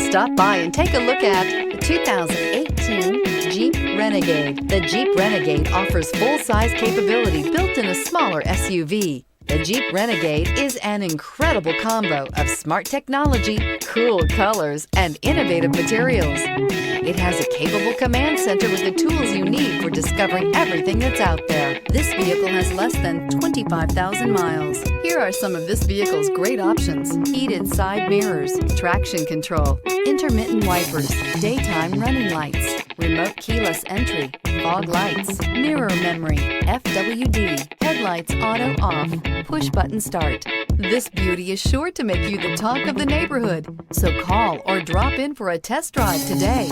Stop by and take a look at the 2018 Jeep Renegade. The Jeep Renegade offers full-size capability built in a smaller SUV. The Jeep Renegade is an incredible combo of smart technology, cool colors, and innovative materials. It has a capable command center with the tools you need for discovering everything that's out there. This vehicle has less than 25,000 miles. Here are some of this vehicle's great options: heated side mirrors, traction control, intermittent wipers, daytime running lights, remote keyless entry, fog lights, mirror memory, FWD, headlights auto off, push button start. This beauty is sure to make you the talk of the neighborhood. So call or drop in for a test drive today.